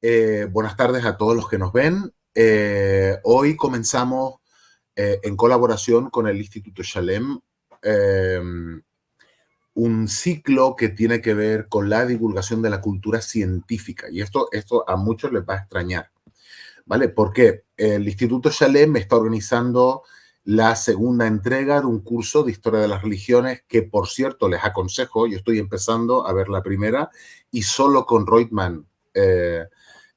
Buenas tardes a todos los que nos ven. Hoy comenzamos en colaboración con el Instituto Shalem eh, un ciclo que tiene que ver con la divulgación de la cultura científica. Y esto a muchos les va a extrañar, ¿vale? Porque el Instituto Shalem está organizando la segunda entrega de un curso de historia de las religiones que, por cierto, les aconsejo. Yo estoy empezando a ver la primera y solo con Reutemann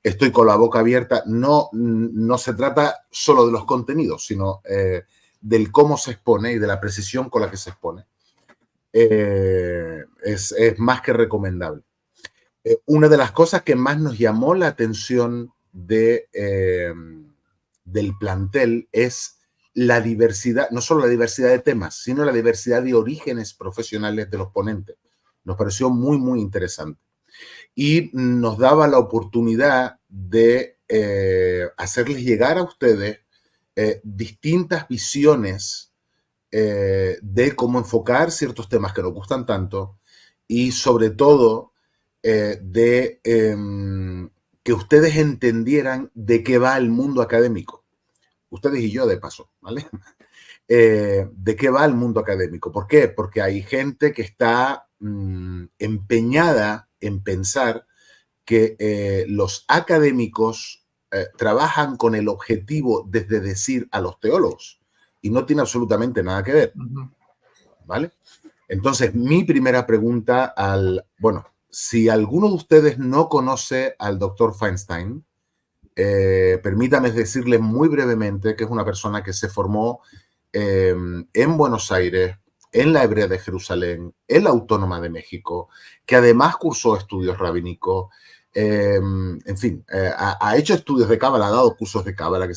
estoy con la boca abierta. No se trata solo de los contenidos, sino del cómo se expone y de la precisión con la que se expone. Es más que recomendable. Una de las cosas que más nos llamó la atención del plantel es la diversidad, no solo la diversidad de temas, sino la diversidad de orígenes profesionales de los ponentes. Nos pareció muy, muy interesante. Y nos daba la oportunidad de hacerles llegar a ustedes distintas visiones de cómo enfocar ciertos temas que nos gustan tanto y sobre todo que ustedes entendieran de qué va el mundo académico. Ustedes y yo, de paso, ¿vale? ¿De qué va el mundo académico? ¿Por qué? Porque hay gente que está empeñada en pensar que los académicos trabajan con el objetivo desde decir a los teólogos y no tiene absolutamente nada que ver, ¿vale? Entonces, mi primera pregunta bueno, si alguno de ustedes no conoce al doctor Feinstein, permítame decirle muy brevemente que es una persona que se formó en Buenos Aires, en la Hebrea de Jerusalén, en la Autónoma de México, que además cursó estudios rabínicos, en fin, ha hecho estudios de Cábala, ha dado cursos de Cábala, que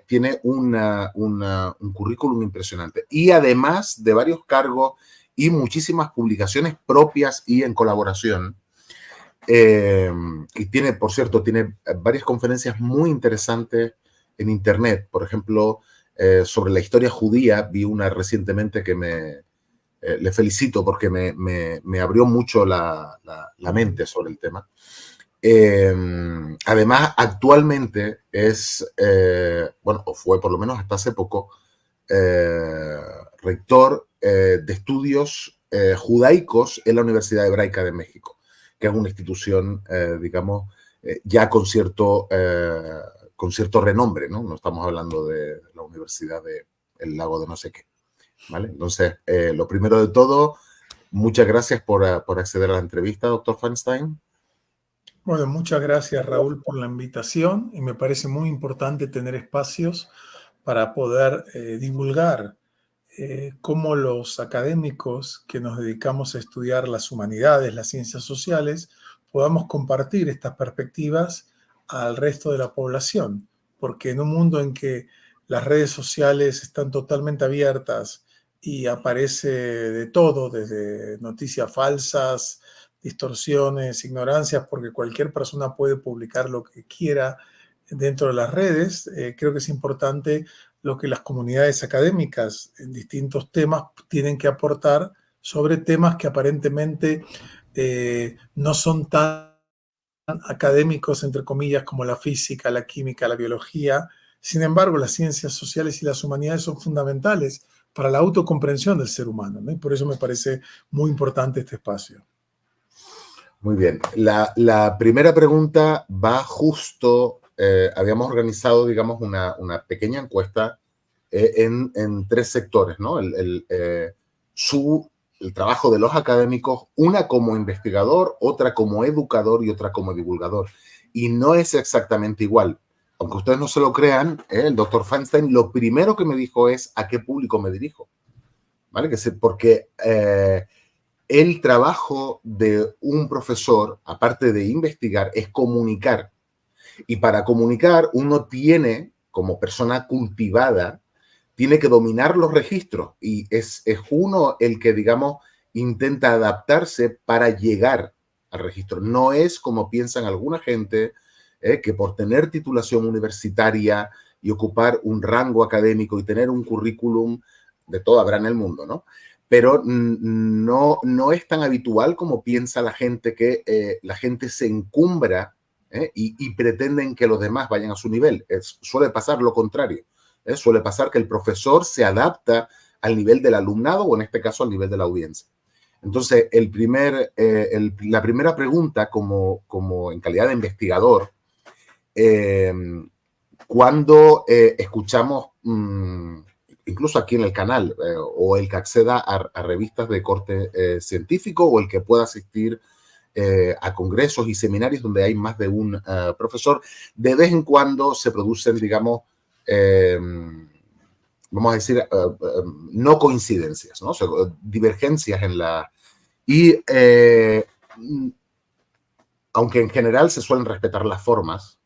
tiene un currículum impresionante. Y además de varios cargos y muchísimas publicaciones propias y en colaboración. Y tiene, por cierto, tiene varias conferencias muy interesantes en Internet. Por ejemplo, sobre la historia judía, vi una recientemente que le felicito porque me abrió mucho la mente sobre el tema. Además, actualmente bueno, o fue por lo menos hasta hace poco, rector de estudios judaicos en la Universidad Hebraica de México, que es una institución, digamos, ya con cierto renombre, ¿no? No estamos hablando de la Universidad del Lago de no sé qué, ¿vale? Entonces, lo primero de todo, muchas gracias por acceder a la entrevista, doctor Feinstein. Bueno, muchas gracias, Raúl, por la invitación y me parece muy importante tener espacios para poder divulgar cómo los académicos que nos dedicamos a estudiar las humanidades, las ciencias sociales, podamos compartir estas perspectivas al resto de la población, porque en un mundo en que las redes sociales están totalmente abiertas y aparece de todo, desde noticias falsas, distorsiones, ignorancias, porque cualquier persona puede publicar lo que quiera dentro de las redes, creo que es importante lo que las comunidades académicas en distintos temas tienen que aportar sobre temas que aparentemente no son tan académicos, entre comillas, como la física, la química, la biología. Sin embargo, las ciencias sociales y las humanidades son fundamentales para la autocomprensión del ser humano, ¿no? Y por eso me parece muy importante este espacio. Muy bien. La primera pregunta va justo, habíamos organizado, digamos, una pequeña encuesta en tres sectores, ¿no? El trabajo de los académicos, una como investigador, otra como educador y otra como divulgador. Y no es exactamente igual. Aunque ustedes no se lo crean, el doctor Feinstein lo primero que me dijo es a qué público me dirijo. ¿Vale? Porque el trabajo de un profesor, aparte de investigar, es comunicar. Y para comunicar, uno tiene, como persona cultivada, tiene que dominar los registros. Y es uno el que, digamos, intenta adaptarse para llegar al registro. No es como piensan alguna gente, que por tener titulación universitaria y ocupar un rango académico y tener un currículum, de todo habrá en el mundo, ¿no? Pero no es tan habitual como piensa la gente, que la gente se encumbra y pretenden que los demás vayan a su nivel. Suele pasar lo contrario. Suele pasar que el profesor se adapta al nivel del alumnado o en este caso al nivel de la audiencia. Entonces, la primera pregunta como en calidad de investigador, cuando escuchamos, incluso aquí en el canal, o el que acceda a revistas de corte científico o el que pueda asistir a congresos y seminarios donde hay más de un profesor, de vez en cuando se producen, digamos, vamos a decir, no coincidencias, ¿no? O sea, divergencias en la... Y aunque en general se suelen respetar las formas,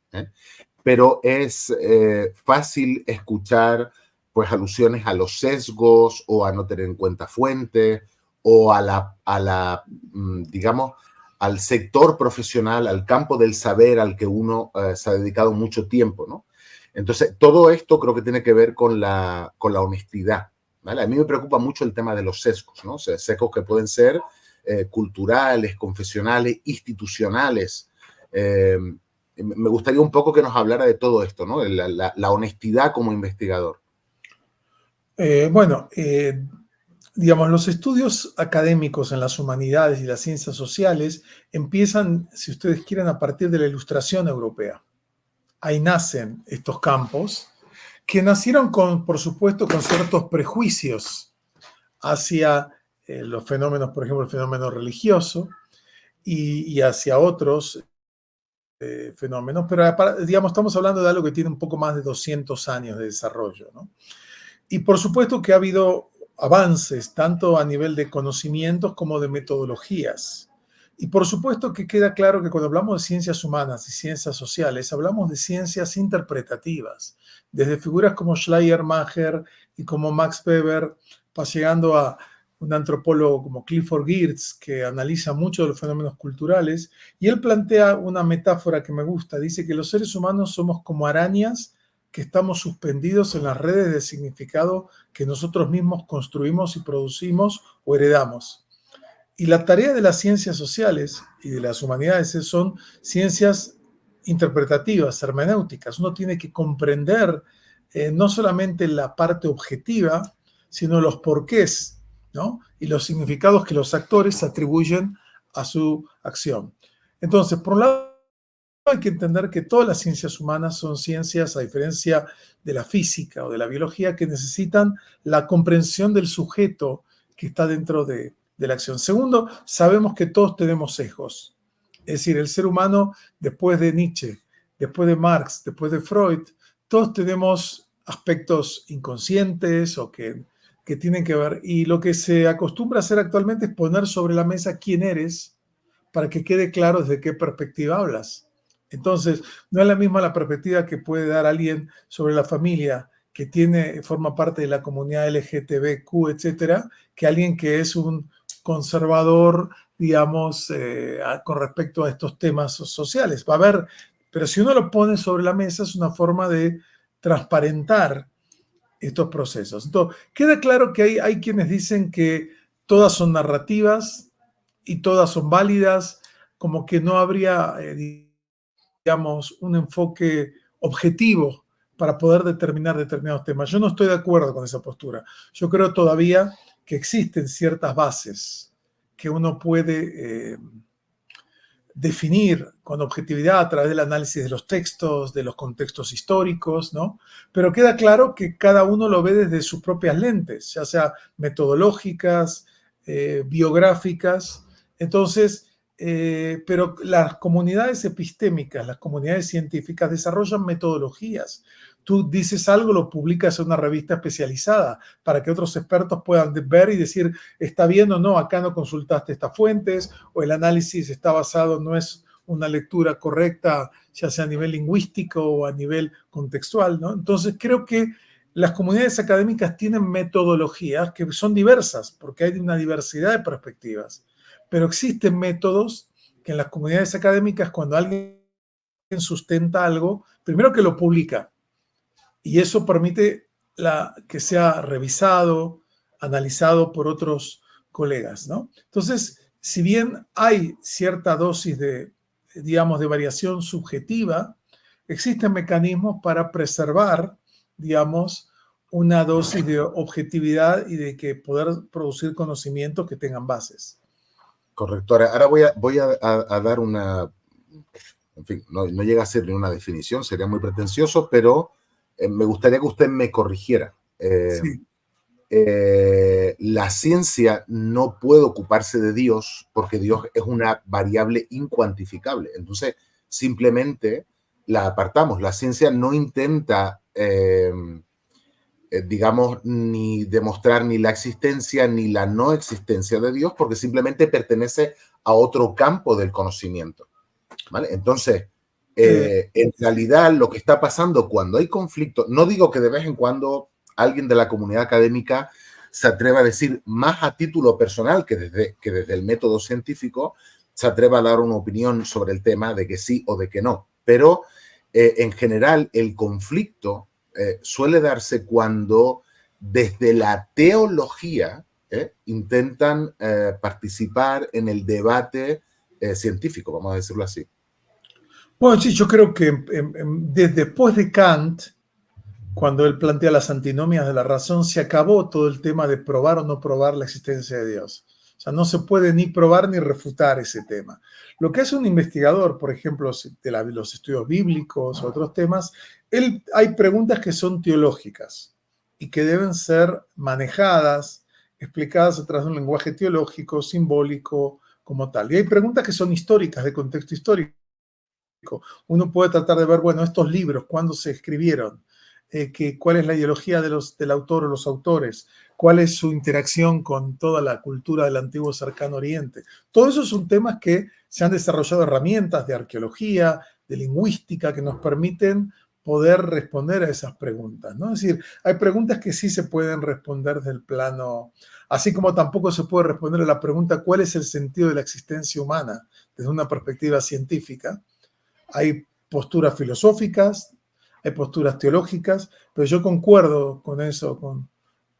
pero es fácil escuchar pues alusiones a los sesgos o a no tener en cuenta fuentes o digamos, al sector profesional, al campo del saber al que uno se ha dedicado mucho tiempo, ¿no? Entonces, todo esto creo que tiene que ver con la honestidad, ¿vale? A mí me preocupa mucho el tema de los sesgos, ¿no? O sea, sesgos que pueden ser culturales, confesionales, institucionales. Me gustaría un poco que nos hablara de todo esto, ¿no? La honestidad como investigador. Digamos, los estudios académicos en las humanidades y las ciencias sociales empiezan, si ustedes quieren, a partir de la Ilustración europea. Ahí nacen estos campos que nacieron por supuesto, con ciertos prejuicios hacia los fenómenos, por ejemplo, el fenómeno religioso y hacia otros fenómenos, pero digamos, estamos hablando de algo que tiene un poco más de 200 años de desarrollo, ¿no? Y por supuesto que ha habido avances, tanto a nivel de conocimientos como de metodologías. Y por supuesto que queda claro que cuando hablamos de ciencias humanas y ciencias sociales, hablamos de ciencias interpretativas, desde figuras como Schleiermacher y como Max Weber, llegando a un antropólogo como Clifford Geertz, que analiza mucho de los fenómenos culturales, y él plantea una metáfora que me gusta. Dice que los seres humanos somos como arañas que estamos suspendidos en las redes de significado que nosotros mismos construimos y producimos o heredamos. Y la tarea de las ciencias sociales y de las humanidades son ciencias interpretativas, hermenéuticas. Uno tiene que comprender no solamente la parte objetiva, sino los porqués, ¿no? Y los significados que los actores atribuyen a su acción. Entonces, por un lado, hay que entender que todas las ciencias humanas son ciencias, a diferencia de la física o de la biología, que necesitan la comprensión del sujeto que está dentro de la acción. Segundo, sabemos que todos tenemos sesgos. Es decir, el ser humano, después de Nietzsche, después de Marx, después de Freud, todos tenemos aspectos inconscientes o que tienen que ver. Y lo que se acostumbra a hacer actualmente es poner sobre la mesa quién eres para que quede claro desde qué perspectiva hablas. Entonces, no es la misma la perspectiva que puede dar alguien sobre la familia que forma parte de la comunidad LGTBQ, etcétera, que alguien que es un conservador, digamos, con respecto a estos temas sociales. Va a haber, pero si uno lo pone sobre la mesa es una forma de transparentar estos procesos. Entonces, queda claro que hay quienes dicen que todas son narrativas y todas son válidas, como que no habría, digamos, un enfoque objetivo para poder determinar determinados temas. Yo no estoy de acuerdo con esa postura. Yo creo todavía que existen ciertas bases que uno puede definir con objetividad a través del análisis de los textos, de los contextos históricos, ¿no? Pero queda claro que cada uno lo ve desde sus propias lentes, ya sea metodológicas, biográficas. Entonces, pero las comunidades epistémicas, las comunidades científicas desarrollan metodologías. Tú dices algo, lo publicas en una revista especializada para que otros expertos puedan ver y decir, está bien o no, acá no consultaste estas fuentes, o el análisis está basado, no es una lectura correcta, ya sea a nivel lingüístico o a nivel contextual, ¿no? Entonces creo que las comunidades académicas tienen metodologías que son diversas, porque hay una diversidad de perspectivas, pero existen métodos que en las comunidades académicas, cuando alguien sustenta algo, primero que lo publica, y eso permite que sea revisado, analizado por otros colegas, ¿no? Entonces, si bien hay cierta dosis de digamos, de variación subjetiva, existen mecanismos para preservar, digamos, una dosis de objetividad y de que poder producir conocimientos que tengan bases. Correcto. Ahora voy a dar una, en fin, no llega a ser ni una definición, sería muy pretencioso, pero me gustaría que usted me corrigiera. Sí. La ciencia no puede ocuparse de Dios porque Dios es una variable incuantificable. Entonces, simplemente la apartamos. La ciencia no intenta, digamos, ni demostrar ni la existencia ni la no existencia de Dios porque simplemente pertenece a otro campo del conocimiento. ¿Vale? Entonces, en realidad lo que está pasando cuando hay conflicto, no digo que de vez en cuando alguien de la comunidad académica se atreva a decir más a título personal que desde el método científico, se atreva a dar una opinión sobre el tema de que sí o de que no. Pero en general el conflicto suele darse cuando desde la teología intentan participar en el debate científico, vamos a decirlo así. Bueno, sí, yo creo que después de Kant, cuando él plantea las antinomias de la razón, se acabó todo el tema de probar o no probar la existencia de Dios. O sea, no se puede ni probar ni refutar ese tema. Lo que hace un investigador, por ejemplo, de los estudios bíblicos o otros temas, hay preguntas que son teológicas y que deben ser manejadas, explicadas a través de un lenguaje teológico, simbólico, como tal. Y hay preguntas que son históricas, de contexto histórico. Uno puede tratar de ver, bueno, estos libros, ¿cuándo se escribieron? ¿Cuál es la ideología del autor o los autores? ¿Cuál es su interacción con toda la cultura del antiguo cercano oriente? Todos esos son temas que se han desarrollado herramientas de arqueología, de lingüística, que nos permiten poder responder a esas preguntas, ¿no? Es decir, hay preguntas que sí se pueden responder desde el plano, así como tampoco se puede responder a la pregunta ¿cuál es el sentido de la existencia humana? Desde una perspectiva científica. Hay posturas filosóficas, hay posturas teológicas, pero yo concuerdo con eso,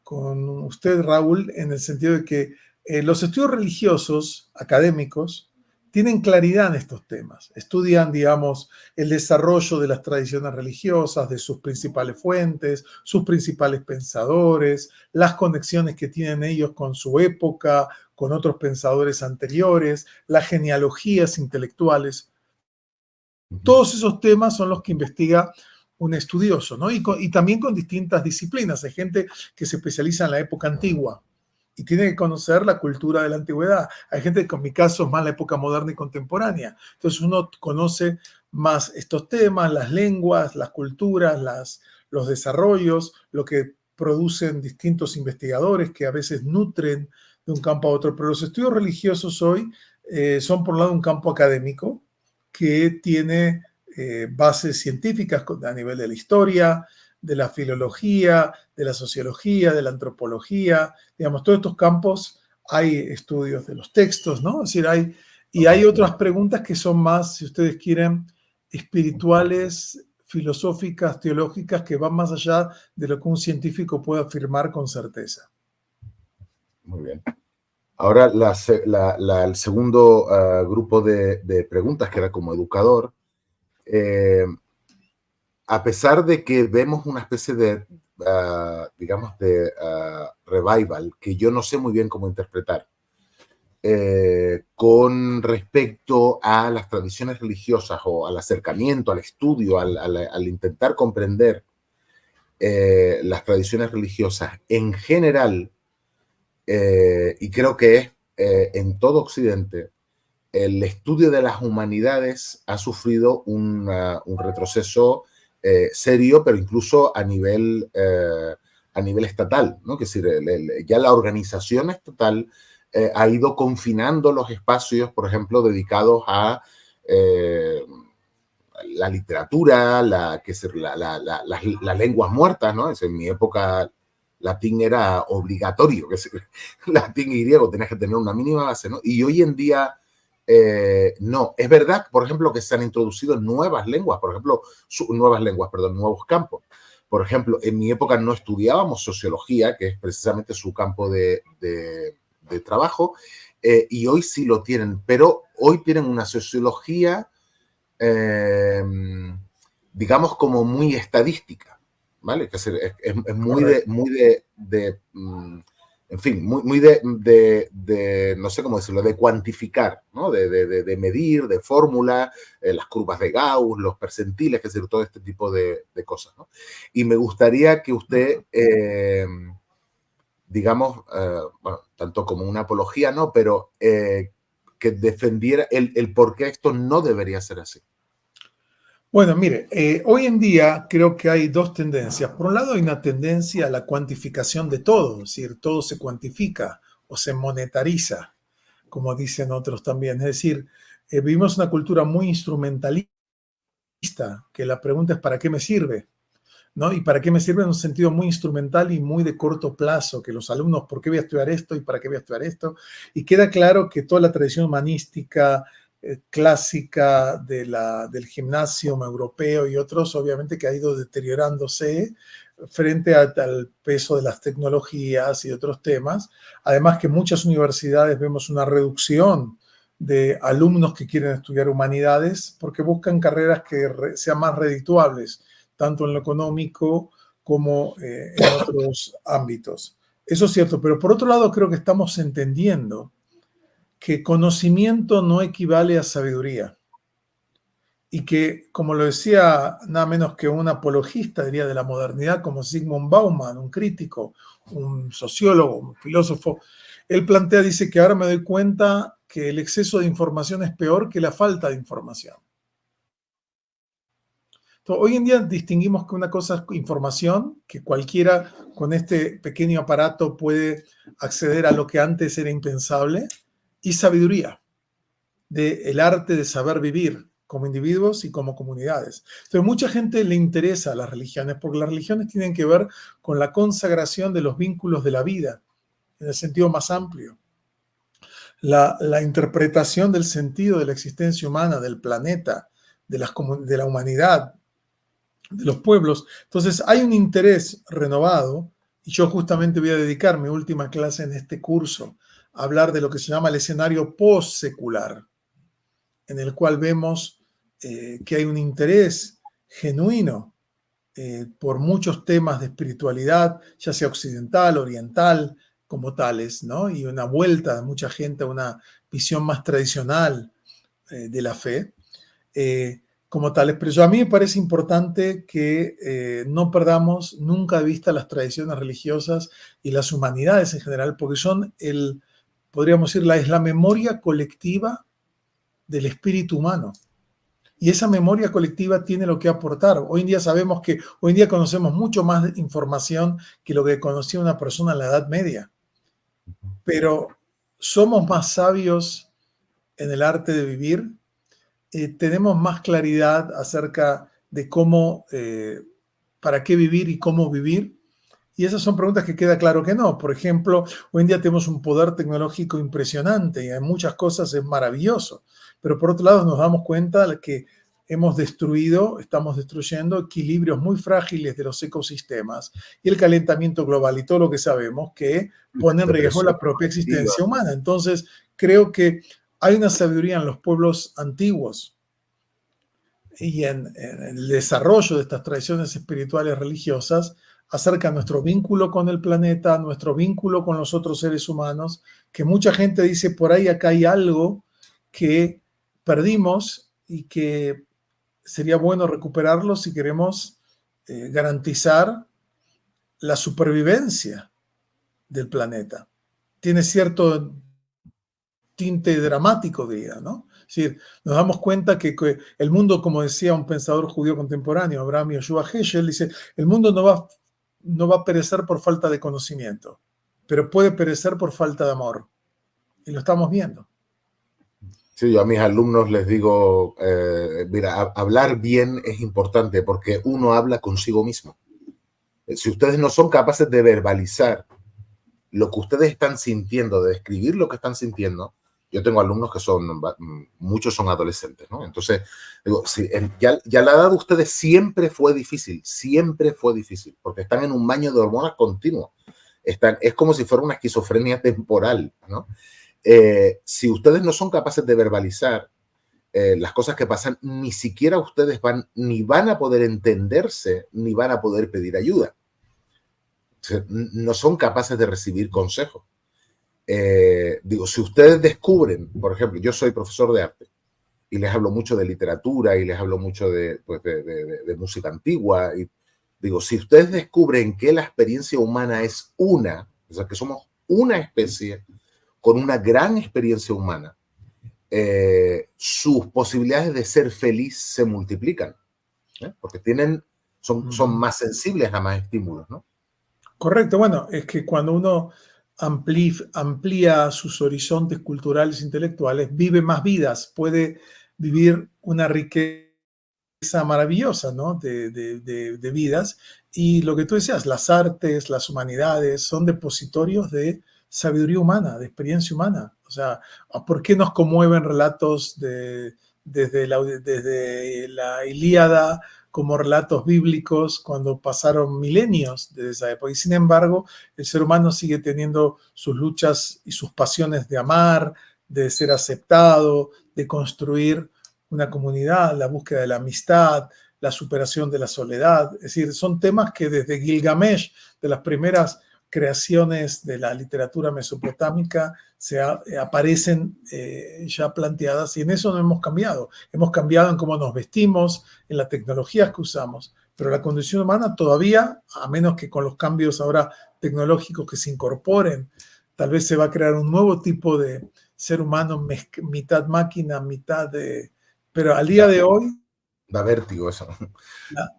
con usted, Raúl, en el sentido de que los estudios religiosos, académicos, tienen claridad en estos temas. Estudian, digamos, el desarrollo de las tradiciones religiosas, de sus principales fuentes, sus principales pensadores, las conexiones que tienen ellos con su época, con otros pensadores anteriores, las genealogías intelectuales. Todos esos temas son los que investiga un estudioso, ¿no? Y también con distintas disciplinas. Hay gente que se especializa en la época antigua y tiene que conocer la cultura de la antigüedad. Hay gente que, en mi caso, es más la época moderna y contemporánea. Entonces uno conoce más estos temas, las lenguas, las culturas, los desarrollos, lo que producen distintos investigadores que a veces nutren de un campo a otro. Pero los estudios religiosos hoy son, por un lado, un campo académico, que tiene bases científicas a nivel de la historia, de la filología, de la sociología, de la antropología, digamos, todos estos campos hay estudios de los textos, ¿no? Es decir, hay otras preguntas que son más, si ustedes quieren, espirituales, filosóficas, teológicas, que van más allá de lo que un científico puede afirmar con certeza. Muy bien. Ahora, el segundo grupo de preguntas, que era como educador, a pesar de que vemos una especie de, digamos, de revival, que yo no sé muy bien cómo interpretar, con respecto a las tradiciones religiosas o al acercamiento, al estudio, al intentar comprender las tradiciones religiosas en general, y creo que es en todo Occidente, el estudio de las humanidades ha sufrido un retroceso serio, pero incluso a nivel estatal, ¿no? Que es decir, ya la organización estatal ha ido confinando los espacios, por ejemplo, dedicados a la literatura, las lenguas muertas, ¿no? En mi época latín era obligatorio, que es, latín y griego tenías que tener una mínima base, ¿no? Y hoy en día no. Es verdad, por ejemplo, que se han introducido nuevas lenguas, por ejemplo, nuevos campos. Por ejemplo, en mi época no estudiábamos sociología, que es precisamente su campo de trabajo, y hoy sí lo tienen, pero hoy tienen una sociología digamos, como muy estadística, ¿vale? Es muy en fin, muy no sé cómo decirlo, de cuantificar, ¿no? De medir, de fórmula, las curvas de Gauss, los percentiles, es decir, todo este tipo de cosas, ¿no? Y me gustaría que usted, digamos, bueno, tanto como una apología, ¿no? Pero que defendiera el por qué esto no debería ser así. Bueno, mire, hoy en día creo que hay dos tendencias. Por un lado, hay una tendencia a la cuantificación de todo, es decir, todo se cuantifica o se monetariza, como dicen otros también. Es decir, vivimos una cultura muy instrumentalista, que la pregunta es ¿para qué me sirve? ¿No? Y para qué me sirve en un sentido muy instrumental y muy de corto plazo, que los alumnos, ¿por qué voy a estudiar esto y para qué voy a estudiar esto? Y queda claro que toda la tradición humanística clásica del gimnasio europeo y otros, obviamente que ha ido deteriorándose frente al peso de las tecnologías y otros temas. Además que en muchas universidades vemos una reducción de alumnos que quieren estudiar humanidades porque buscan carreras que sean más redituables, tanto en lo económico como en otros ámbitos. Eso es cierto, pero por otro lado creo que estamos entendiendo que conocimiento no equivale a sabiduría y que, como lo decía nada menos que un apologista, diría, de la modernidad, como Zygmunt Bauman, un crítico, un sociólogo, un filósofo, él plantea, dice que ahora me doy cuenta que el exceso de información es peor que la falta de información. Entonces, hoy en día distinguimos que una cosa es información, que cualquiera con este pequeño aparato puede acceder a lo que antes era impensable, y sabiduría, del arte de saber vivir como individuos y como comunidades. Entonces, mucha gente le interesa a las religiones porque las religiones tienen que ver con la consagración de los vínculos de la vida, en el sentido más amplio. La interpretación del sentido de la existencia humana, del planeta, de la humanidad, de los pueblos. Entonces, hay un interés renovado y yo justamente voy a dedicar mi última clase en este curso a hablar de lo que se llama el escenario post-secular, en el cual vemos que hay un interés genuino por muchos temas de espiritualidad, ya sea occidental, oriental, como tales, ¿no? Y una vuelta de mucha gente a una visión más tradicional de la fe, como tales. Pero a mí me parece importante que no perdamos nunca de vista las tradiciones religiosas y las humanidades en general, porque son podríamos decir, es la memoria colectiva del espíritu humano. Y esa memoria colectiva tiene lo que aportar. Hoy en día sabemos que hoy en día conocemos mucho más información que lo que conocía una persona en la Edad Media. Pero somos más sabios en el arte de vivir, tenemos más claridad acerca de cómo, para qué vivir y cómo vivir. Y esas son preguntas que queda claro que no. Por ejemplo, hoy en día tenemos un poder tecnológico impresionante y en muchas cosas es maravilloso. Pero por otro lado nos damos cuenta de que estamos destruyendo equilibrios muy frágiles de los ecosistemas y el calentamiento global y todo lo que sabemos que pone en riesgo la propia existencia humana. Entonces, creo que hay una sabiduría en los pueblos antiguos y en el desarrollo de estas tradiciones espirituales religiosas acerca de nuestro vínculo con el planeta, nuestro vínculo con los otros seres humanos, que mucha gente dice por ahí acá hay algo que perdimos y que sería bueno recuperarlo si queremos garantizar la supervivencia del planeta. Tiene cierto tinte dramático, diría, ¿no? Es decir, nos damos cuenta que el mundo, como decía un pensador judío contemporáneo, Abraham Yoshua Heschel, dice, el mundo no va a perecer por falta de conocimiento, pero puede perecer por falta de amor. Y lo estamos viendo. Sí, yo a mis alumnos les digo, mira, hablar bien es importante porque uno habla consigo mismo. Si ustedes no son capaces de verbalizar lo que ustedes están sintiendo, de describir lo que están sintiendo, yo tengo alumnos que muchos son adolescentes, ¿no? Entonces, digo, ya la edad de ustedes siempre fue difícil, porque están en un baño de hormonas continuo. Es como si fuera una esquizofrenia temporal, ¿no? Si ustedes no son capaces de verbalizar las cosas que pasan, ni siquiera ustedes ni van a poder entenderse, ni van a poder pedir ayuda. O sea, no son capaces de recibir consejos. Digo, si ustedes descubren, por ejemplo, yo soy profesor de arte y les hablo mucho de literatura y les hablo mucho pues de música antigua, y digo, si ustedes descubren que la experiencia humana es o sea, que somos una especie con una gran experiencia humana, sus posibilidades de ser feliz se multiplican, porque son más sensibles a más estímulos, ¿no? Correcto, bueno, es que cuando uno amplía sus horizontes culturales e intelectuales, vive más vidas, puede vivir una riqueza maravillosa, ¿no? de vidas. Y lo que tú decías, las artes, las humanidades, son depositorios de sabiduría humana, de experiencia humana. O sea, ¿por qué nos conmueven relatos desde la Ilíada como relatos bíblicos cuando pasaron milenios desde esa época? Y sin embargo, el ser humano sigue teniendo sus luchas y sus pasiones de amar, de ser aceptado, de construir una comunidad, la búsqueda de la amistad, la superación de la soledad. Es decir, son temas que desde Gilgamesh, de las primeras creaciones de la literatura mesopotámica, aparecen ya planteadas, y en eso no hemos cambiado. Hemos cambiado en cómo nos vestimos, en las tecnologías que usamos, pero la condición humana todavía, a menos que con los cambios ahora tecnológicos que se incorporen, tal vez se va a crear un nuevo tipo de ser humano, mitad máquina, mitad de... Pero al día de hoy... Da vértigo eso. La,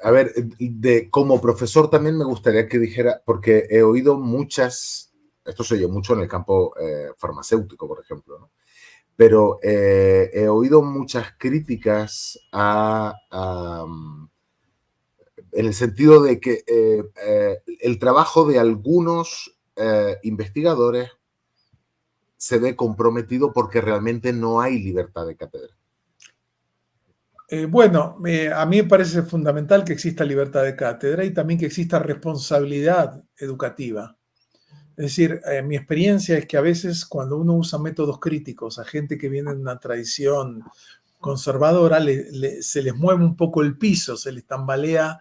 A ver, como profesor también me gustaría que dijera, porque he oído esto se oye mucho en el campo farmacéutico, por ejemplo, ¿no? Pero he oído muchas críticas en el sentido de que el trabajo de algunos investigadores se ve comprometido porque realmente no hay libertad de cátedra. Bueno, a mí me parece fundamental que exista libertad de cátedra y también que exista responsabilidad educativa. Es decir, mi experiencia es que a veces cuando uno usa métodos críticos a gente que viene de una tradición conservadora, se les mueve un poco el piso, se les tambalea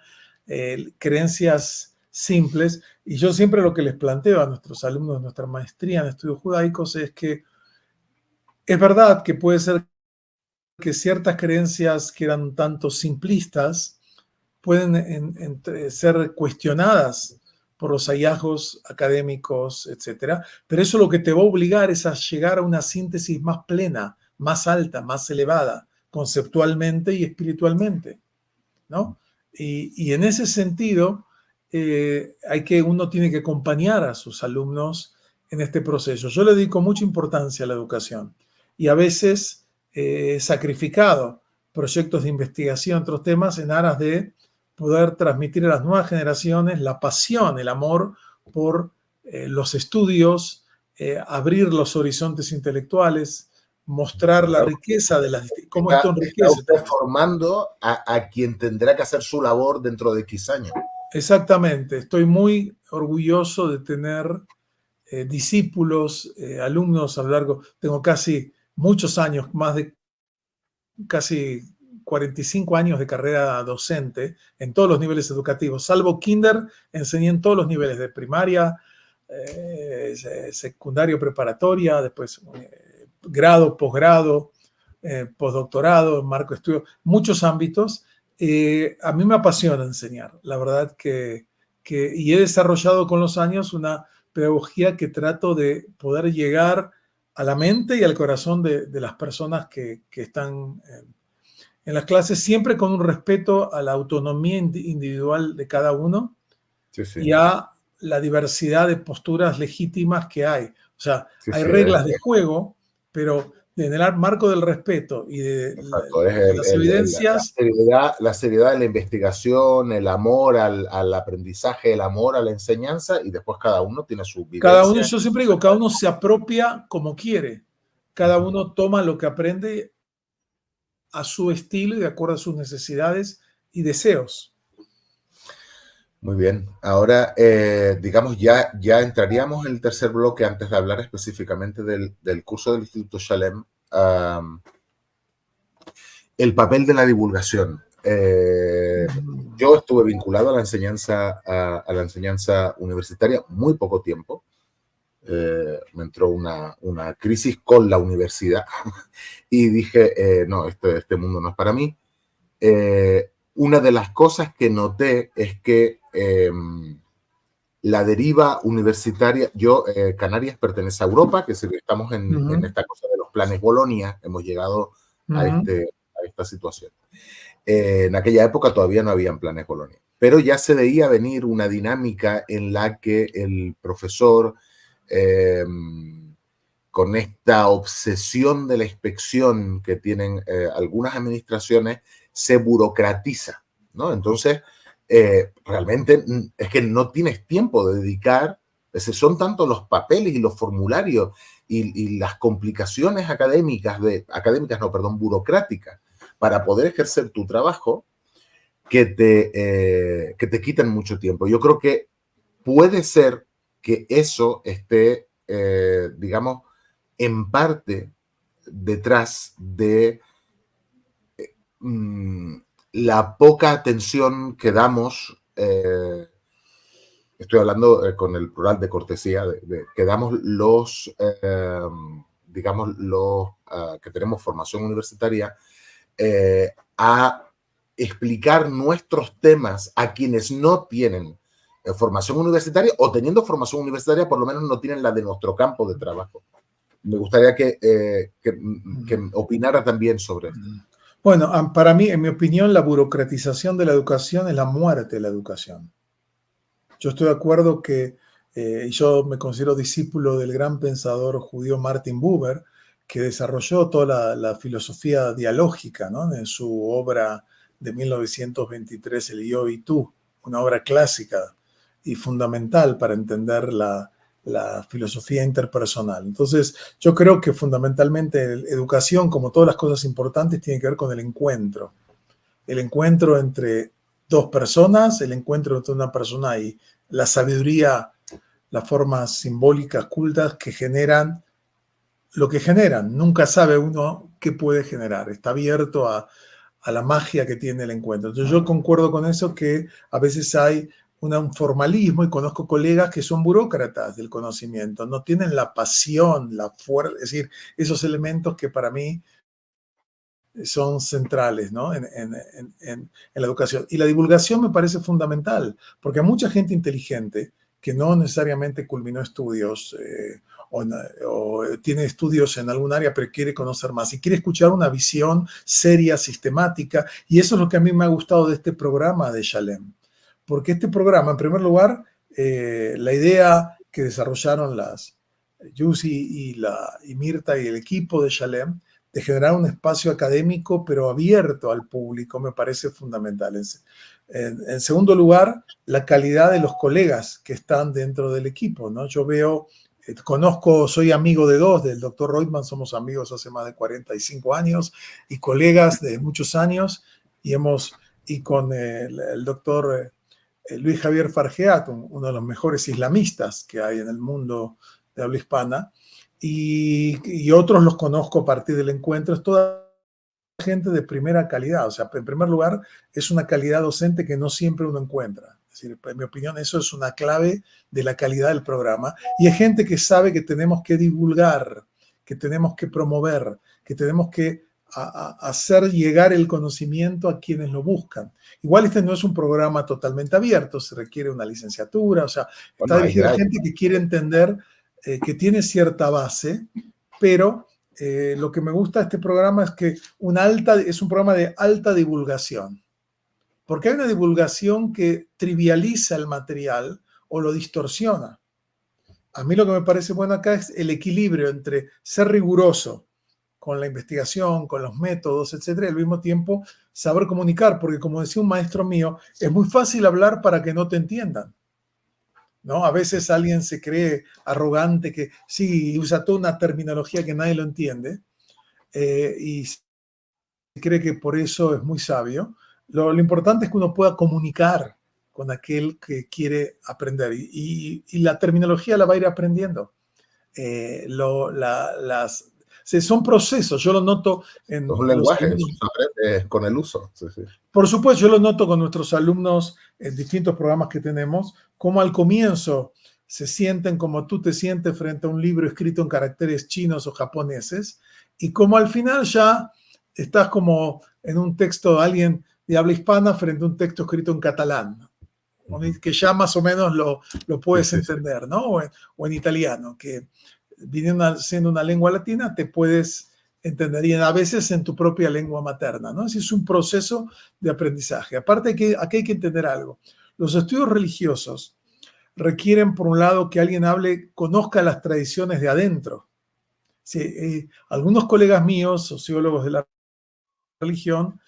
creencias simples. Y yo siempre lo que les planteo a nuestros alumnos de nuestra maestría en estudios judaicos es que es verdad que puede ser que ciertas creencias que eran un tanto simplistas pueden ser cuestionadas por los hallazgos académicos, etcétera, pero eso lo que te va a obligar es a llegar a una síntesis más plena, más alta, más elevada, conceptualmente y espiritualmente, ¿no? Y en ese sentido, uno tiene que acompañar a sus alumnos en este proceso. Yo le dedico mucha importancia a la educación y a veces he sacrificado proyectos de investigación, otros temas, en aras de poder transmitir a las nuevas generaciones la pasión, el amor por los estudios, abrir los horizontes intelectuales, mostrar la riqueza de las... cómo esto Está enriquece. usted formando a quien tendrá que hacer su labor dentro de X años. Exactamente. Estoy muy orgulloso de tener discípulos, alumnos a lo largo... Tengo casi muchos años, más de casi 45 años de carrera docente en todos los niveles educativos, salvo kinder, enseñé en todos los niveles de primaria, secundario, preparatoria, después grado, posgrado, postdoctorado, marco de estudio, muchos ámbitos. A mí me apasiona enseñar, la verdad y he desarrollado con los años una pedagogía que trato de poder llegar a la mente y al corazón de las personas que están en las clases, siempre con un respeto a la autonomía individual de cada uno, sí, sí, y a la diversidad de posturas legítimas que hay. O sea, sí, hay reglas de juego, pero en el marco del respeto y de las evidencias. La seriedad de la investigación, el amor al aprendizaje, el amor a la enseñanza, y después cada uno tiene su vivencia. Cada uno, yo siempre digo, cada uno se apropia como quiere. Cada uno toma lo que aprende a su estilo y de acuerdo a sus necesidades y deseos. Muy bien. Ahora, digamos, ya entraríamos en el tercer bloque antes de hablar específicamente del curso del Instituto Shalem. El papel de la divulgación. Yo estuve vinculado a la enseñanza universitaria muy poco tiempo. Me entró una crisis con la universidad y dije, no, este mundo no es para mí. Una de las cosas que noté es que la deriva universitaria, Canarias pertenece a Europa, que estamos en esta cosa de los planes Bolonia, hemos llegado a, a esta situación. En aquella época todavía no habían planes Bolonia, pero ya se veía venir una dinámica en la que el profesor, con esta obsesión de la inspección que tienen algunas administraciones, se burocratiza, ¿no? Entonces, realmente es que no tienes tiempo de dedicar, son tanto los papeles y los formularios y las complicaciones burocráticas, para poder ejercer tu trabajo, que te quitan mucho tiempo. Yo creo que puede ser que eso esté, digamos, en parte detrás de la poca atención que damos, estoy hablando con el plural de cortesía, que damos digamos, los que tenemos formación universitaria, a explicar nuestros temas a quienes no tienen formación universitaria, o teniendo formación universitaria, por lo menos no tienen la de nuestro campo de trabajo. Me gustaría que opinara también sobre esto. Bueno, para mí, en mi opinión, la burocratización de la educación es la muerte de la educación. Yo estoy de acuerdo que yo me considero discípulo del gran pensador judío Martin Buber, que desarrolló toda la filosofía dialógica, ¿no?, en su obra de 1923, El Yo y Tú, una obra clásica y fundamental para entender la filosofía interpersonal. Entonces, yo creo que fundamentalmente educación, como todas las cosas importantes, tiene que ver con el encuentro entre dos personas, el encuentro entre una persona y la sabiduría, las formas simbólicas, cultas que generan lo que generan. Nunca sabe uno qué puede generar. Está abierto a la magia que tiene el encuentro. Entonces yo concuerdo con eso, que a veces hay un formalismo, y conozco colegas que son burócratas del conocimiento, no tienen la pasión, la fuerza, es decir, esos elementos que para mí son centrales, ¿no?, en la educación. Y la divulgación me parece fundamental, porque hay mucha gente inteligente que no necesariamente culminó estudios o tiene estudios en algún área, pero quiere conocer más y quiere escuchar una visión seria, sistemática. Y eso es lo que a mí me ha gustado de este programa de Shalem. Porque este programa, en primer lugar, la idea que desarrollaron las Yusi y Mirta y el equipo de Shalem, de generar un espacio académico pero abierto al público, me parece fundamental. En segundo lugar, la calidad de los colegas que están dentro del equipo, ¿no? Yo veo, soy amigo de dos, del doctor Reutemann, somos amigos hace más de 45 años y colegas de muchos años, y con el doctor Luis Javier Fargeat, uno de los mejores islamistas que hay en el mundo de habla hispana, y otros los conozco a partir del encuentro. Es toda gente de primera calidad. O sea, en primer lugar, es una calidad docente que no siempre uno encuentra. Es decir, en mi opinión, eso es una clave de la calidad del programa. Y hay gente que sabe que tenemos que divulgar, que tenemos que promover, que tenemos que hacer llegar el conocimiento a quienes lo buscan. Igual este no es un programa totalmente abierto, se requiere una licenciatura, o sea, está dirigido a gente que quiere entender, que tiene cierta base, pero lo que me gusta de este programa es que es un programa de alta divulgación, porque hay una divulgación que trivializa el material o lo distorsiona. A mí lo que me parece bueno acá es el equilibrio entre ser riguroso con la investigación, con los métodos, etcétera, y al mismo tiempo saber comunicar, porque como decía un maestro mío, es muy fácil hablar para que no te entiendan, ¿no? A veces alguien se cree arrogante, que sí, usa toda una terminología que nadie lo entiende, y cree que por eso es muy sabio. Lo importante es que uno pueda comunicar con aquel que quiere aprender. Y la terminología la va a ir aprendiendo. Son procesos, yo lo noto en Es un los lenguaje, eso alumnos. se aprende con el uso. Sí, sí. Por supuesto, yo lo noto con nuestros alumnos en distintos programas que tenemos, como al comienzo se sienten como tú te sientes frente a un libro escrito en caracteres chinos o japoneses, y como al final ya estás como en un texto de alguien de habla hispana frente a un texto escrito en catalán, que ya más o menos lo puedes entender, ¿no? O en italiano, que siendo una lengua latina te puedes entender, y a veces en tu propia lengua materna, ¿no? Ese es un proceso de aprendizaje. Aparte, aquí hay que entender algo. Los estudios religiosos requieren, por un lado, que alguien conozca las tradiciones de adentro. Sí, algunos colegas míos, sociólogos de la religión,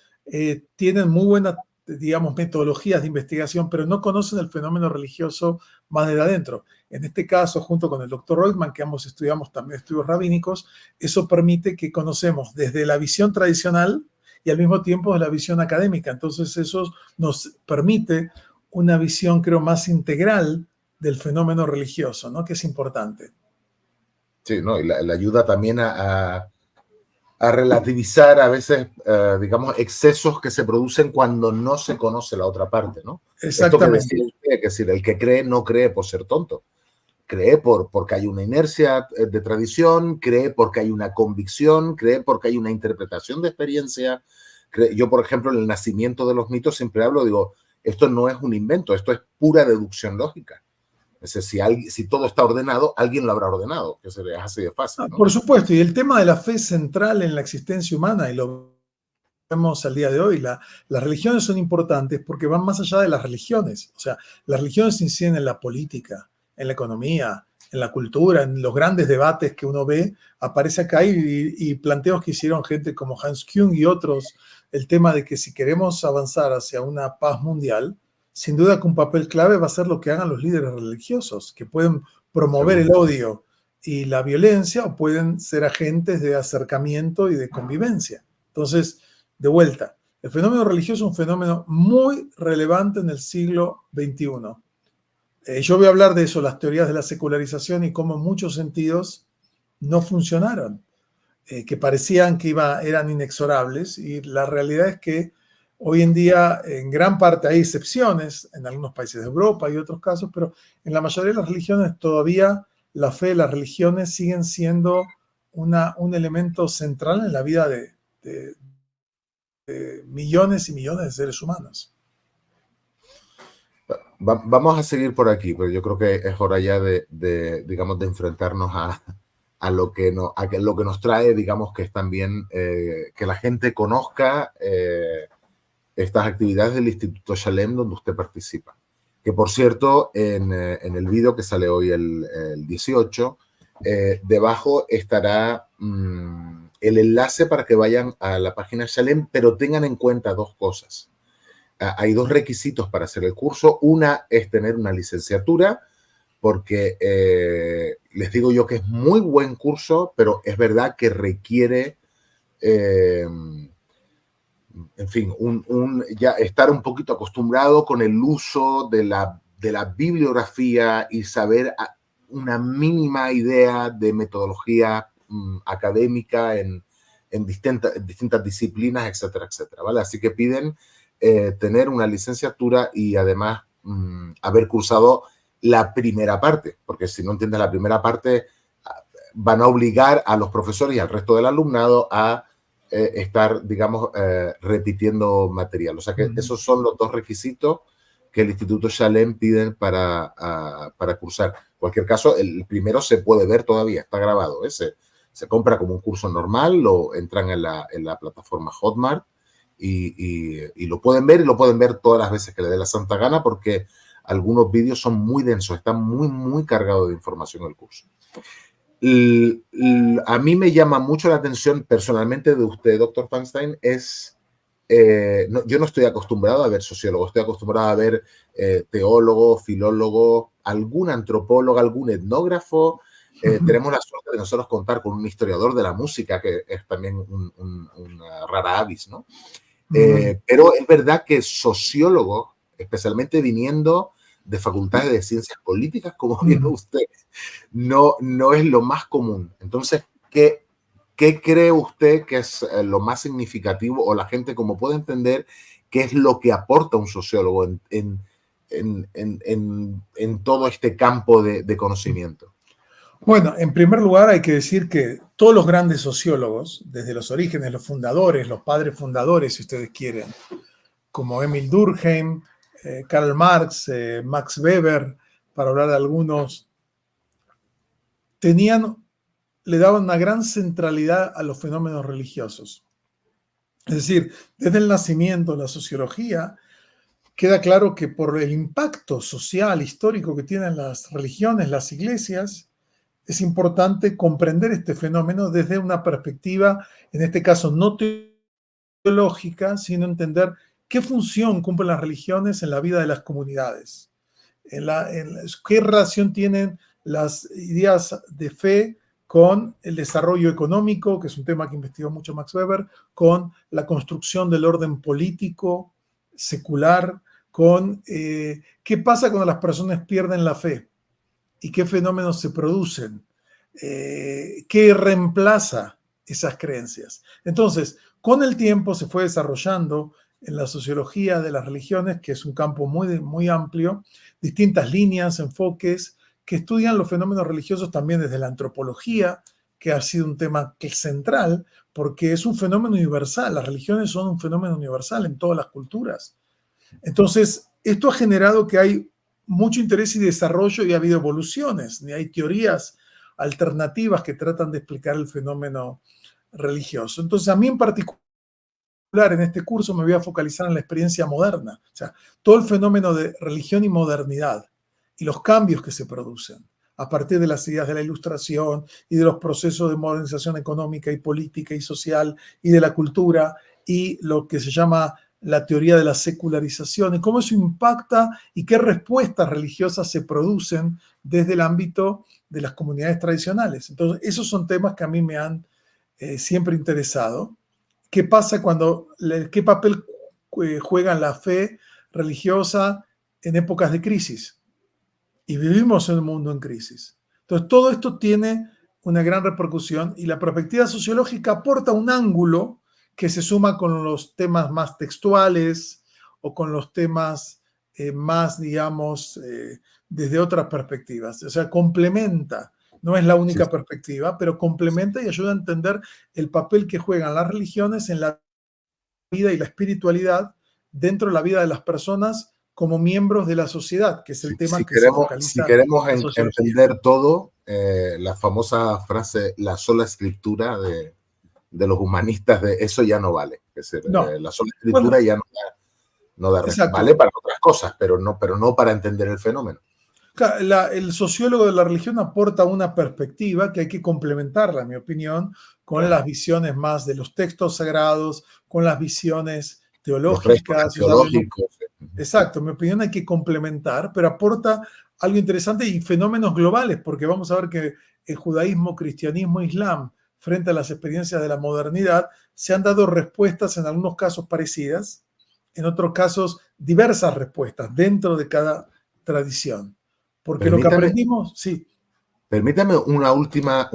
tienen muy buenas, digamos, metodologías de investigación, pero no conocen el fenómeno religioso más de adentro. En este caso, junto con el doctor Reutemann, que ambos estudiamos también estudios rabínicos, eso permite que conocemos desde la visión tradicional y al mismo tiempo de la visión académica. Entonces eso nos permite una visión, creo, más integral del fenómeno religioso, ¿no? Que es importante. Sí, ¿no? Y la ayuda también a relativizar a veces, digamos, excesos que se producen cuando no se conoce la otra parte, ¿no? Esto que decía usted, que decir, el que cree no cree por ser tonto, cree porque hay una inercia de tradición, cree porque hay una convicción, cree porque hay una interpretación de experiencia. Yo, por ejemplo, en el nacimiento de los mitos siempre hablo, digo, esto no es un invento, esto es pura deducción lógica. Es decir, si todo está ordenado, alguien lo habrá ordenado, que se le hace de fácil, ¿no? Por supuesto, y el tema de la fe es central en la existencia humana, y lo vemos al día de hoy. Las religiones son importantes porque van más allá de las religiones. O sea, las religiones inciden en la política, en la economía, en la cultura, en los grandes debates que uno ve. Aparece acá y planteos que hicieron gente como Hans Küng y otros, el tema de que si queremos avanzar hacia una paz mundial, sin duda que un papel clave va a ser lo que hagan los líderes religiosos, que pueden promover el odio y la violencia o pueden ser agentes de acercamiento y de convivencia. Entonces, de vuelta, el fenómeno religioso es un fenómeno muy relevante en el siglo XXI. Yo voy a hablar de eso, las teorías de la secularización y cómo en muchos sentidos no funcionaron, que parecían que eran inexorables, y la realidad es que hoy en día en gran parte hay excepciones, en algunos países de Europa y otros casos, pero en la mayoría de las religiones todavía la fe y las religiones siguen siendo un elemento central en la vida de millones y millones de seres humanos. Vamos a seguir por aquí, pero yo creo que es hora ya digamos, de enfrentarnos a lo que nos trae, digamos, que es también que la gente conozca estas actividades del Instituto Shalem donde usted participa. Que, por cierto, en el vídeo que sale hoy el 18, debajo estará el enlace para que vayan a la página Shalem, pero tengan en cuenta dos cosas. Hay dos requisitos para hacer el curso. Una es tener una licenciatura, porque les digo yo que es muy buen curso, pero es verdad que requiere, en fin, ya estar un poquito acostumbrado con el uso de la bibliografía y saber una mínima idea de metodología académica en distintas disciplinas, etcétera, etcétera, ¿vale? Así que piden tener una licenciatura y además haber cursado la primera parte, porque si no entiendes la primera parte, van a obligar a los profesores y al resto del alumnado a estar, digamos, repitiendo material. O sea que esos son los dos requisitos que el Instituto Shalem piden para cursar. En cualquier caso, el primero se puede ver todavía, está grabado. Se compra como un curso normal, lo entran en la plataforma Hotmart y lo pueden ver, y lo pueden ver todas las veces que le dé la santa gana, porque algunos vídeos son muy densos, están muy, muy cargados de información el curso. A mí me llama mucho la atención personalmente de usted, doctor Feinstein, yo no estoy acostumbrado a ver sociólogos, estoy acostumbrado a ver teólogos, filólogos, algún antropólogo, algún etnógrafo. Tenemos la suerte de nosotros contar con un historiador de la música, que es también una rara avis, ¿no? Pero es verdad que sociólogos especialmente viniendo de facultades de ciencias políticas, como viene usted, no es lo más común. Entonces, ¿qué cree usted que es lo más significativo, o la gente cómo puede entender qué es lo que aporta un sociólogo en todo este campo de conocimiento? Bueno, en primer lugar hay que decir que todos los grandes sociólogos, desde los orígenes, los fundadores, los padres fundadores, si ustedes quieren, como Emil Durkheim, Karl Marx, Max Weber, para hablar de algunos, le daban una gran centralidad a los fenómenos religiosos. Es decir, desde el nacimiento de la sociología, queda claro que por el impacto social, histórico que tienen las religiones, las iglesias, es importante comprender este fenómeno desde una perspectiva, en este caso no teológica, sino entender qué función cumplen las religiones en la vida de las comunidades, qué relación tienen las ideas de fe con el desarrollo económico, que es un tema que investigó mucho Max Weber, con la construcción del orden político, secular, con qué pasa cuando las personas pierden la fe y qué fenómenos se producen, qué reemplaza esas creencias. Entonces, con el tiempo se fue desarrollando en la sociología de las religiones, que es un campo muy, muy amplio, distintas líneas, enfoques, que estudian los fenómenos religiosos también desde la antropología, que ha sido un tema central, porque es un fenómeno universal. Las religiones son un fenómeno universal en todas las culturas. Entonces, esto ha generado que hay mucho interés y desarrollo, y ha habido evoluciones, y hay teorías alternativas que tratan de explicar el fenómeno religioso. Entonces, a mí en particular, en este curso me voy a focalizar en la experiencia moderna, o sea, todo el fenómeno de religión y modernidad y los cambios que se producen a partir de las ideas de la Ilustración y de los procesos de modernización económica y política y social y de la cultura y lo que se llama la teoría de la secularización y cómo eso impacta y qué respuestas religiosas se producen desde el ámbito de las comunidades tradicionales. Entonces, esos son temas que a mí me han siempre interesado. ¿Qué pasa qué papel juega la fe religiosa en épocas de crisis? Y vivimos en un mundo en crisis. Entonces, todo esto tiene una gran repercusión y la perspectiva sociológica aporta un ángulo que se suma con los temas más textuales o con los temas más, digamos, desde otras perspectivas. O sea, complementa, no es la única perspectiva, pero complementa y ayuda a entender el papel que juegan las religiones en la vida y la espiritualidad dentro de la vida de las personas como miembros de la sociedad, que es el tema que se focaliza. Si queremos entender todo, la famosa frase, la sola escritura de los humanistas, de eso ya no vale. Es decir, la sola escritura ya no da vale para otras cosas, pero no para entender el fenómeno. El sociólogo de la religión aporta una perspectiva que hay que complementarla, en mi opinión, con las visiones más de los textos sagrados, con las visiones teológicas. Teológicos. Exacto, en mi opinión hay que complementar, pero aporta algo interesante y fenómenos globales, porque vamos a ver que el judaísmo, cristianismo, islam, frente a las experiencias de la modernidad, se han dado respuestas en algunos casos parecidas, en otros casos diversas respuestas dentro de cada tradición. Porque lo que aprendimos, sí. Permítame una última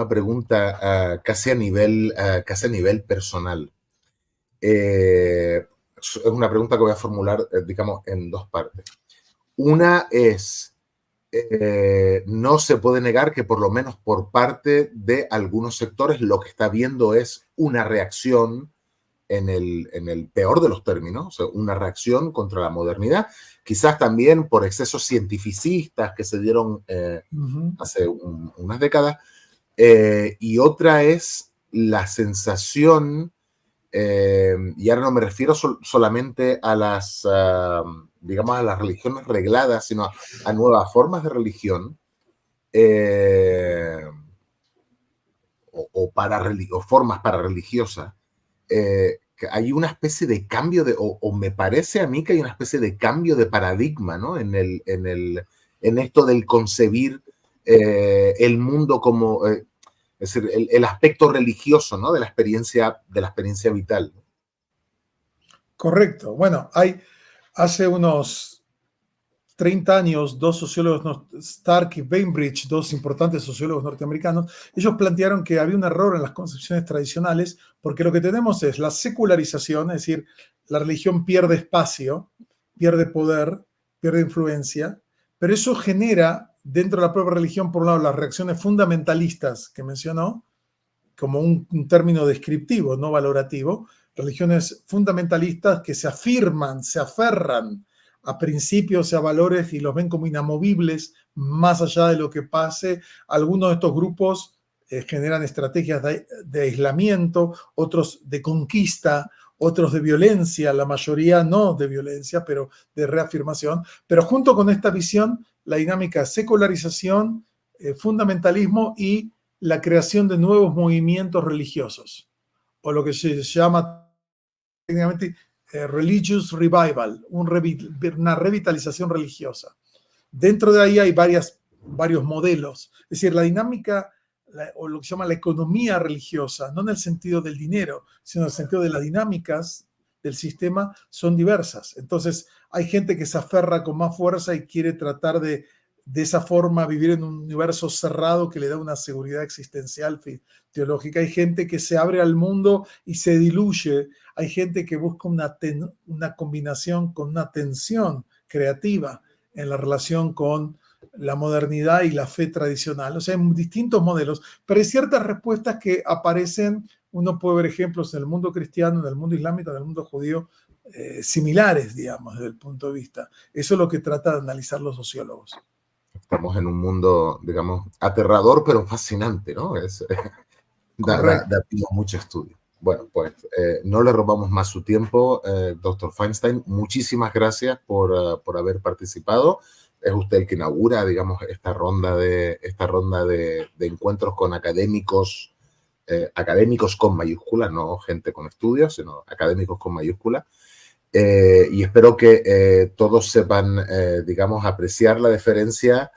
pregunta casi a nivel personal. Es una pregunta que voy a formular, digamos, en dos partes. Una es, no se puede negar que por lo menos por parte de algunos sectores lo que está viendo es una reacción en el peor de los términos, o sea, una reacción contra la modernidad, quizás también por excesos cientificistas que se dieron hace unas décadas, y otra es la sensación, y ahora no me refiero solamente a las, digamos, a las religiones regladas, sino a nuevas formas de religión, o formas pararreligiosas, que hay una especie de cambio o me parece a mí que hay una especie de cambio de paradigma, ¿no? En esto del concebir el mundo como, es decir, el aspecto religioso, ¿no? De la experiencia vital. Correcto. Bueno, hay Hace unos 30 años, dos sociólogos, Stark y Bainbridge, dos importantes sociólogos norteamericanos, ellos plantearon que había un error en las concepciones tradicionales, porque lo que tenemos es la secularización, es decir, la religión pierde espacio, pierde poder, pierde influencia, pero eso genera dentro de la propia religión, por un lado, las reacciones fundamentalistas que mencionó, como un término descriptivo, no valorativo, religiones fundamentalistas que se afirman, se aferran a principios y a valores y los ven como inamovibles más allá de lo que pase. Algunos de estos grupos generan estrategias de aislamiento, otros de conquista, otros de violencia, la mayoría no de violencia, pero de reafirmación. Pero junto con esta visión, la dinámica secularización, fundamentalismo y la creación de nuevos movimientos religiosos, o lo que se llama técnicamente religious revival, una revitalización religiosa. Dentro de ahí hay varios modelos, es decir, la dinámica o lo que se llama la economía religiosa, no en el sentido del dinero, sino en el sentido de las dinámicas del sistema, son diversas. Entonces, hay gente que se aferra con más fuerza y quiere tratar de esa forma vivir en un universo cerrado que le da una seguridad existencial teológica. Hay gente que se abre al mundo y se diluye. Hay gente que busca una combinación con una tensión creativa en la relación con la modernidad y la fe tradicional. O sea, hay distintos modelos, pero hay ciertas respuestas que aparecen. Uno puede ver ejemplos en el mundo cristiano, en el mundo islámico, en el mundo judío, similares, digamos, desde el punto de vista. Eso es lo que trata de analizar los sociólogos. Estamos en un mundo, digamos, aterrador, pero fascinante, ¿no? Da mucho estudio. Bueno, pues no le robamos más su tiempo, doctor Feinstein. Muchísimas gracias por haber participado. Es usted el que inaugura, digamos, esta ronda de encuentros con académicos, académicos con mayúscula, no gente con estudios, sino académicos con mayúscula. Y espero que todos sepan, digamos, apreciar la deferencia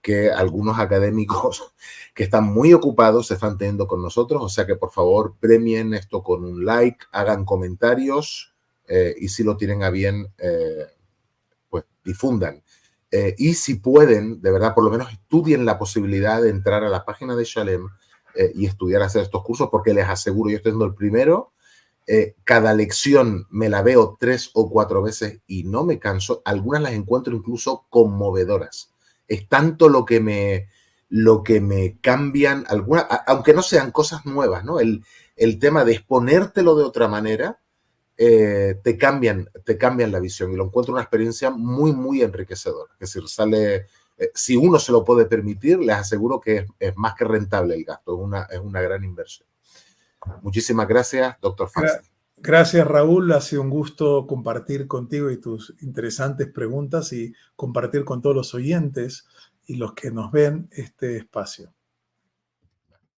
que algunos académicos que están muy ocupados están teniendo con nosotros. O sea que, por favor, premien esto con un like, hagan comentarios y si lo tienen a bien, pues difundan. Y si pueden, de verdad, por lo menos estudien la posibilidad de entrar a la página de Shalem y estudiar, hacer estos cursos, porque les aseguro, yo estoy siendo el primero. Cada lección me la veo 3 o 4 veces y no me canso. Algunas las encuentro incluso conmovedoras. Es tanto lo que me cambian, algunas, aunque no sean cosas nuevas, ¿no? El tema de exponértelo de otra manera te cambian la visión y lo encuentro una experiencia muy, muy enriquecedora. Es decir, si uno se lo puede permitir, les aseguro que es más que rentable el gasto, es una gran inversión. Muchísimas gracias, doctor Feinstein. Gracias, Raúl. Ha sido un gusto compartir contigo y tus interesantes preguntas y compartir con todos los oyentes y los que nos ven este espacio.